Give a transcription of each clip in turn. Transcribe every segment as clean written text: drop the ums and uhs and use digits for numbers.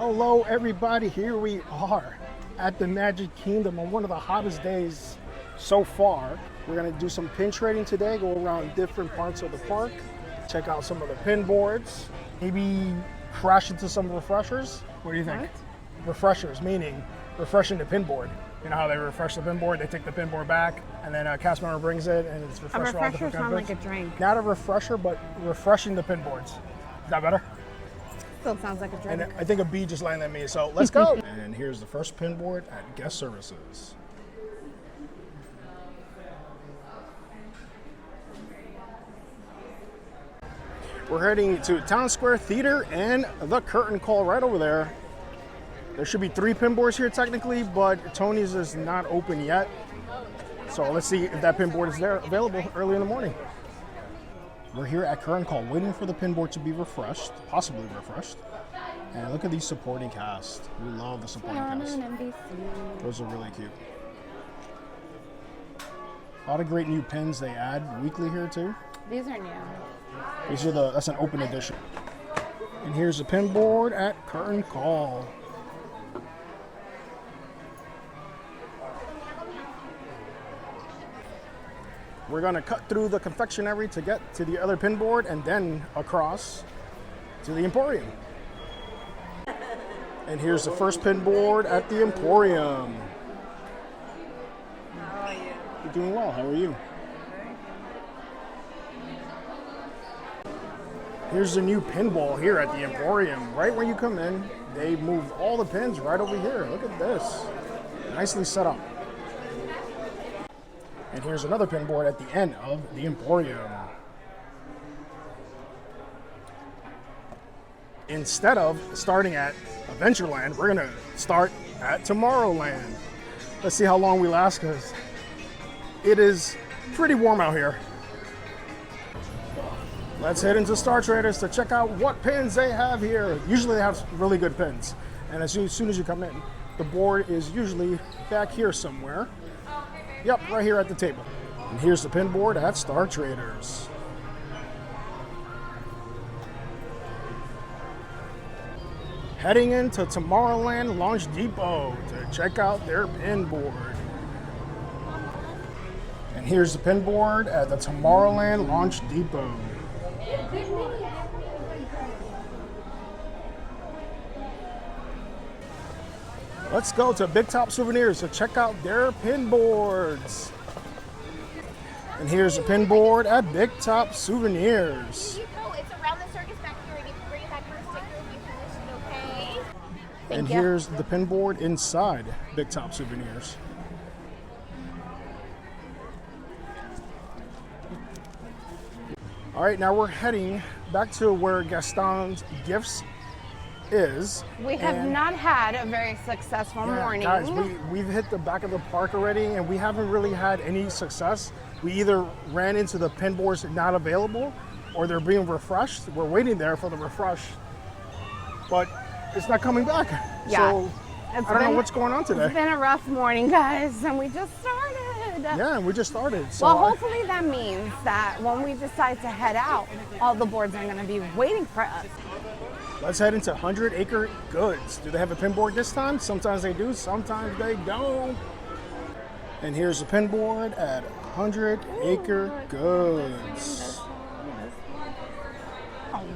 Hello everybody, here we are at the Magic Kingdom on one of the hottest days so far. We're gonna do some pin trading today, go around different parts of the park, check out some of the pin boards, maybe crash into some refreshers. What do you think? What? Refreshers, meaning refreshing the pin board. You know how they refresh the pin board? They take the pin board back and then a cast member brings it and it's refreshed. A refresher sounds like a drink. Not a refresher, but refreshing the pin boards. Is that better? Still sounds like a drink. And I think a bee just landed at me, so let's go. And here's the first pin board at guest services. We're heading to Town Square Theater and the curtain call right over there. There should be 3 pin boards here technically, but Tony's is not open yet. So let's see if that pin board is there available early in the morning. We're here at curtain call waiting for the pin board to be refreshed, possibly refreshed. And look at these supporting cast. We love the supporting cast. Those are really cute. A lot of great new pins they add weekly here too. These are new. These are that's an open edition. And here's the pin board at curtain call. We're gonna cut through the confectionery to get to the other pin board and then across to the Emporium. And here's the first pin board at the Emporium. How are you? You're doing well, how are you? Here's the new pinball here at the Emporium. Right when you come in, they moved all the pins right over here. Look at this. Nicely set up. And here's another pin board at the end of the Emporium. Instead of starting at Adventureland, we're gonna start at Tomorrowland. Let's see how long we last, because it is pretty warm out here. Let's head into Star Traders to check out what pins they have here. Usually they have really good pins. And as soon as you come in, the board is usually back here somewhere. Yep, right here at the table. And here's the pin board at Star Traders. Heading into Tomorrowland Launch Depot to check out their pin board. And here's the pin board at the Tomorrowland Launch Depot. Let's go to Big Top Souvenirs to check out their pin boards. And here's the pin board at Big Top Souvenirs. It's around the circus back here, and you can bring it back for a sticker if you finish it, okay? And here's the pin board inside Big Top Souvenirs. All right, now we're heading back to where Gaston's Gifts is. We have not had a very successful morning. Guys, we've hit the back of the park already and we haven't really had any success. We either ran into the pin boards not available or they're being refreshed. We're waiting there for the refresh, but it's not coming back. Yeah. So I don't know what's going on today. It's been a rough morning, guys, and we just started. Yeah, we just started. So well, hopefully that means that when we decide to head out, all the boards are going to be waiting for us. Let's head into 100 Acre Goods. Do they have a pin board this time? Sometimes they do, sometimes they don't. And here's the pin board at 100 Acre Goods.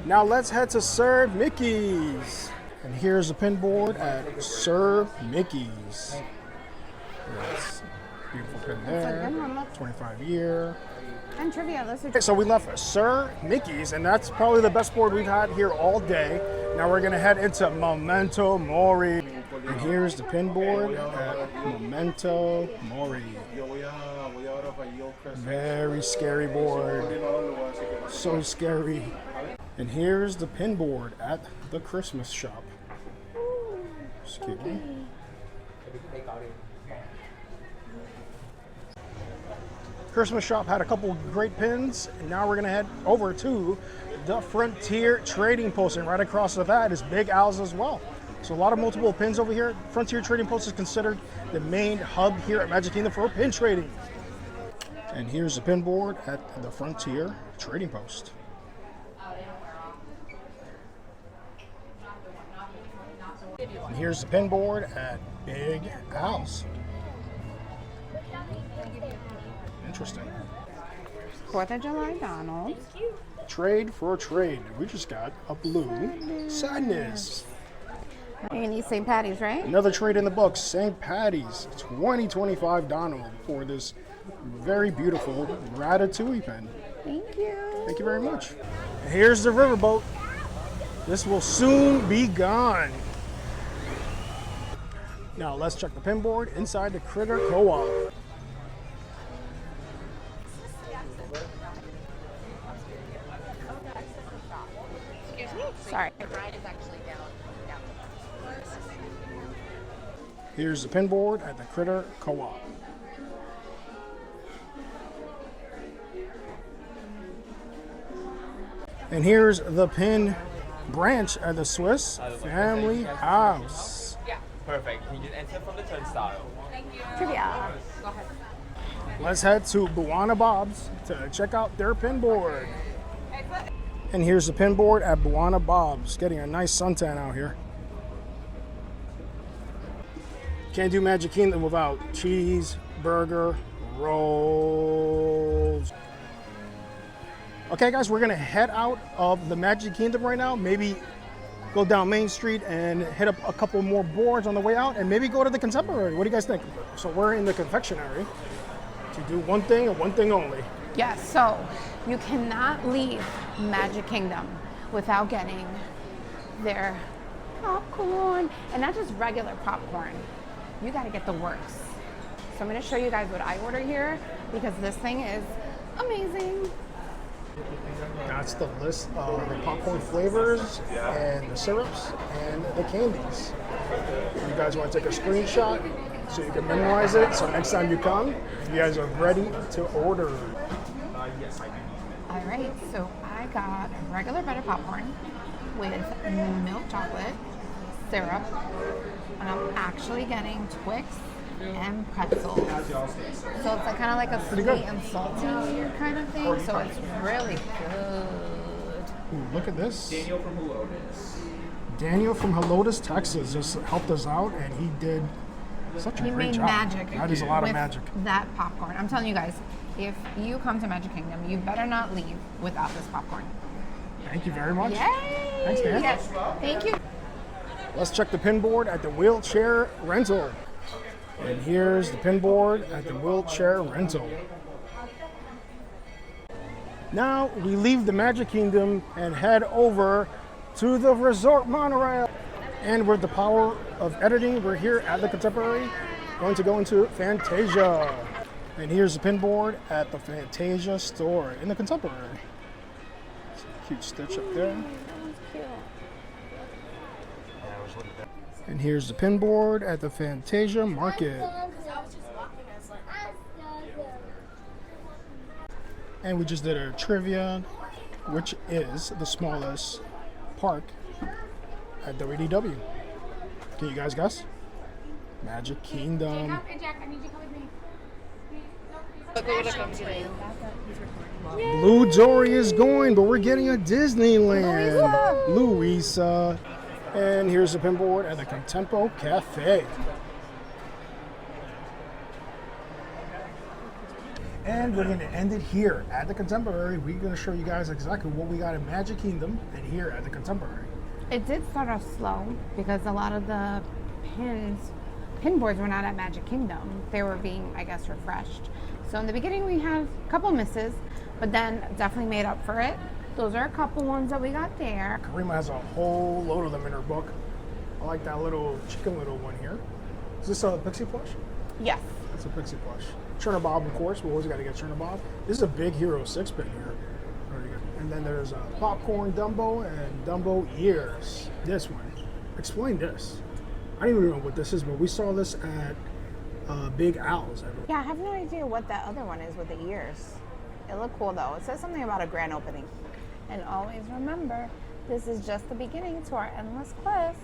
Now let's head to Sir Mickey's. And here's the pin board at Sir Mickey's. Yes. Beautiful pin there. 25-year. And trivia, those are Okay, so we left Sir Mickey's, and that's probably the best board we've had here all day. Now we're gonna head into Memento Mori. And here's the pin board at Memento Mori. Very scary board. So scary. And here's the pin board at the Christmas shop. Excuse me. Christmas shop had a couple great pins, and now we're gonna head over to the Frontier Trading Post, and right across of that is Big Al's as well. So a lot of multiple pins over here. Frontier Trading Post is considered the main hub here at Magic Kingdom for pin trading. And here's the pin board at the Frontier Trading Post. And here's the pin board at Big Al's. Interesting. 4th of July Donald. Trade for trade. We just got a blue Sadness. You need St. Patty's, right? Another trade in the books, St. Patty's 2025 Donald for this very beautiful Ratatouille pen. Thank you. Thank you very much. And here's the riverboat. This will soon be gone. Now let's check the pin board inside the Critter Co-op. Excuse me? Sorry. The ride is actually down. Here's the pin board at the Critter Co-op. And here's the pin branch at the Swiss Family House. Yeah. Perfect. Can you just enter from the turnstile? Trivia. Let's head to Buana Bob's to check out their pin board. And here's the pin board at Buana Bob's. Getting a nice suntan out here. Can't do Magic Kingdom without cheeseburger rolls. Okay, guys, we're gonna head out of the Magic Kingdom right now. Maybe go down Main Street and hit up a couple more boards on the way out, and maybe go to the Contemporary. What do you guys think? So we're in the confectionery to do one thing and one thing only. Yes, so you cannot leave Magic Kingdom without getting their popcorn, and not just regular popcorn. You got to get the works. So I'm going to show you guys what I ordered here because this thing is amazing. That's the list of the popcorn flavors and the syrups and the candies. You guys want to take a screenshot so you can memorize it, so next time you come, you guys are ready to order. All right, so I got regular butter popcorn with milk chocolate, syrup, and I'm actually getting Twix and pretzels. So it's like kind of like a sweet good. and salty kind of thing. So it's really good. Ooh, look at this. Daniel from Helotes, Texas just helped us out, and he did such a He great made job. magic. That is a lot of with magic. That popcorn. I'm telling you guys, if you come to Magic Kingdom, you better not leave without this popcorn. Thank you very much. Yay! Thanks, Dan. Yes, thank you. Let's check the pin board at the wheelchair rental. And here's the pin board at the wheelchair rental. Now we leave the Magic Kingdom and head over to the Resort Monorail. And with the power of editing, we're here at the Contemporary, going to go into Fantasia. And here's the pin board at the Fantasia store in the Contemporary. It's a cute stitch up there. And here's the pin board at the Fantasia Market. And we just did a trivia, which is the smallest park at WDW. Can you guys guess? Magic Kingdom. Hey, Jack, I need you to come with me. Blue Dory is going, but we're getting a Disneyland. Louisa. And here's the pin board at the Contempo Cafe. And we're going to end it here at the Contemporary. We're going to show you guys exactly what we got in Magic Kingdom and here at the Contemporary. It did start off slow because a lot of the pin boards were not at Magic Kingdom. They were being, I guess, refreshed. So in the beginning we had a couple misses, but then definitely made up for it. Those are a couple ones that we got there. Karima has a whole load of them in her book. I like that little chicken little one here. Is this a Pixie plush? Yes. It's a Pixie plush. Cherna Bob, of course. We always got to get Cherna Bob. This is a big Hero 6 pin here. Very good. And then there's Popcorn Dumbo and Dumbo Ears. This one. Explain this. I don't even know what this is, but we saw this at Big Al's. Yeah, I have no idea what that other one is with the ears. It looked cool though. It says something about a grand opening. And always remember, this is just the beginning to our endless quest.